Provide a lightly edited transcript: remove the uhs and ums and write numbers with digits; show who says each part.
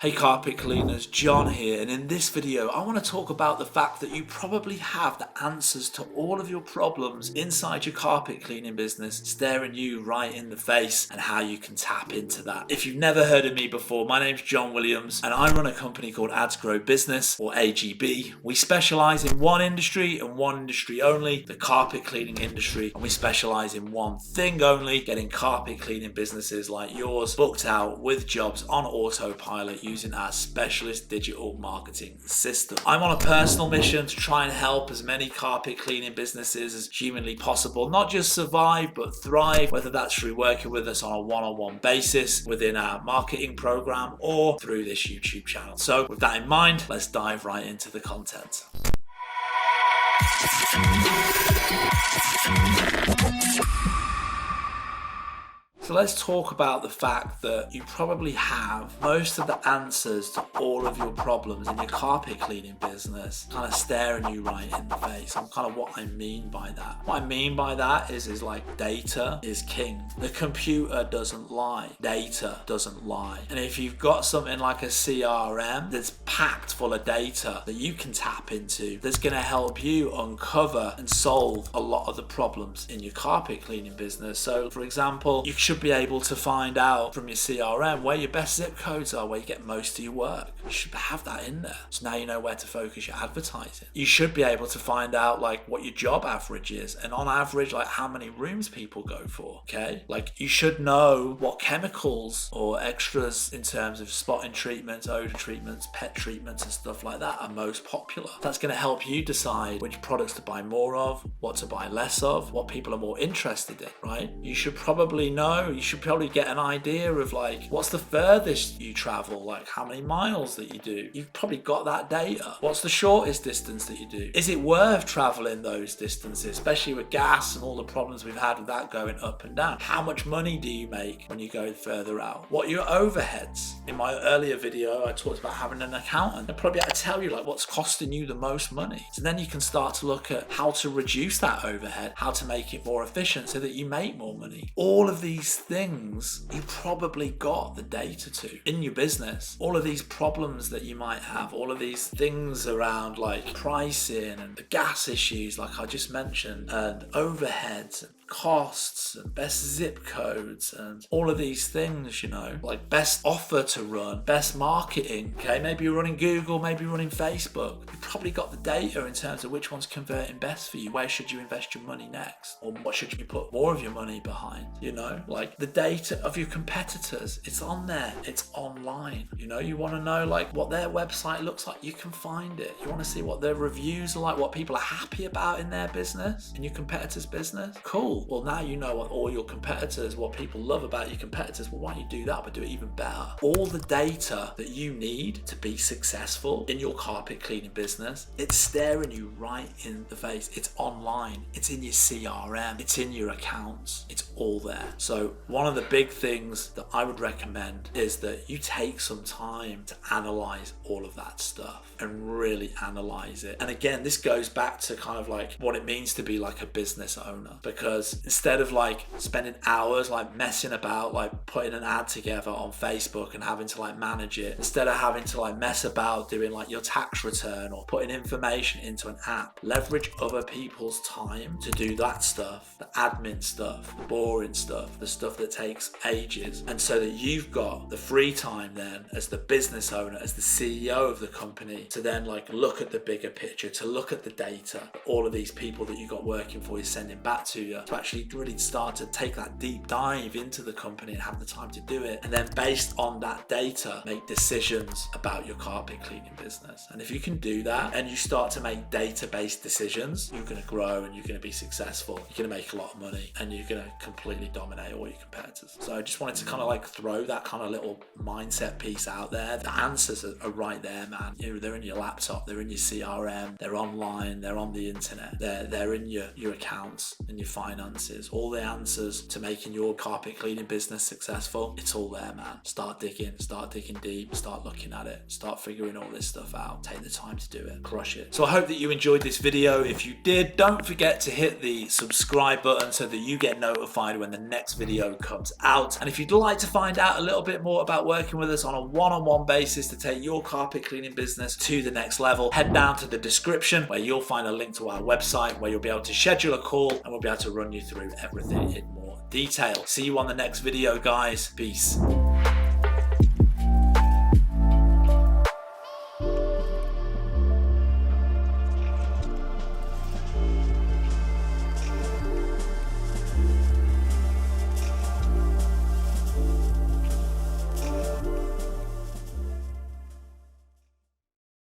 Speaker 1: Hey carpet cleaners, John here, and in this video I want to talk about the fact that you probably have the answers to all of your problems inside your carpet cleaning business staring you right in the face, and how you can tap into that. If you've never heard of me before, my name's John Williams and I run a company called Ads Grow Business, or AGB. We specialize in one industry and one industry only, the carpet cleaning industry, and we specialize in one thing only, getting carpet cleaning businesses like yours booked out with jobs on autopilot using our specialist digital marketing system. I'm on a personal mission to try and help as many carpet cleaning businesses as humanly possible, not just survive but thrive, whether that's through working with us on a one-on-one basis within our marketing program or through this YouTube channel. So with that in mind, let's dive right into the content. So let's talk about the fact that you probably have most of the answers to all of your problems in your carpet cleaning business kind of staring you right in the face. And kind of what I mean by that. What I mean by that is like data is king. The computer doesn't lie. Data doesn't lie. And if you've got something like a CRM that's packed full of data that you can tap into, that's going to help you uncover and solve a lot of the problems in your carpet cleaning business. So for example, you should be able to find out from your CRM where your best zip codes are, where you get most of your work. You should have that in there. So now you know where to focus your advertising. You should be able to find out like what your job average is, and on average like how many rooms people go for. Okay, like you should know what chemicals or extras in terms of spotting treatments, odor treatments, pet treatments and stuff like that are most popular. That's going to help you decide which products to buy more of, what to buy less of, what people are more interested in, right? You should probably get an idea of like what's the furthest you travel, like how many miles that you do. You've probably got that data. What's the shortest distance that you do? Is it worth traveling those distances, especially with gas and all the problems we've had with that going up and down? How much money do you make when you go further out? What are your overheads? In my earlier video I talked about having an accountant. They'll probably have to tell you like what's costing you the most money, so then you can start to look at how to reduce that overhead, how to make it more efficient so that you make more money. All of these things you probably got the data to in your business. All of these problems that you might have, all of these things around like pricing and the gas issues like I just mentioned, and overheads and costs and best zip codes and all of these things, you know, like best offer to run, best marketing. Okay, maybe you're running Google, maybe you're running Facebook. You probably got the data in terms of which one's converting best for you. Where should you invest your money next, or what should you put more of your money behind? You know, like the data of your competitors, it's on there, it's online. You know, you want to know like what their website looks like, you can find it. You want to see what their reviews are like, what people are happy about in their business, in your competitors' business. Cool. Well, now you know what all your competitors, what people love about your competitors. Well, why don't you do that but do it even better? All the data that you need to be successful in your carpet cleaning business, it's staring you right in the face. It's online, it's in your CRM, it's in your accounts, it's all there. So one of the big things that I would recommend is that you take some time to analyze all of that stuff and really analyze it. And again, this goes back to kind of like what it means to be like a business owner, because instead of like spending hours like messing about like putting an ad together on Facebook and having to like manage it, instead of having to like mess about doing like your tax return or putting information into an app, leverage other people's time to do that stuff, the admin stuff, the boring stuff, the stuff that takes ages. And so that you've got the free time then as the business owner, as the CEO of the company, to then like look at the bigger picture, to look at the data, all of these people that you got working for you sending back to you, to actually really start to take that deep dive into the company and have the time to do it. And then based on that data, make decisions about your carpet cleaning business. And if you can do that and you start to make data-based decisions, you're going to grow and you're going to be successful. You're going to make a lot of money and you're going to completely dominate all your competitors. So I just wanted to kind of like throw that kind of little mindset piece out there. The answers are right there, man. You know, they're in your laptop, they're in your CRM, they're online, they're on the internet, they're in your accounts and your finance finances, all the answers to making your carpet cleaning business successful. It's all there, man. Start digging deep, start looking at it, start figuring all this stuff out. Take the time to do it, crush it. So I hope that you enjoyed this video. If you did, don't forget to hit the subscribe button so that you get notified when the next video comes out. And if you'd like to find out a little bit more about working with us on a one-on-one basis to take your carpet cleaning business to the next level, head down to the description where you'll find a link to our website where you'll be able to schedule a call and we'll be able to run you through everything in more detail. See you on the next video, guys. Peace.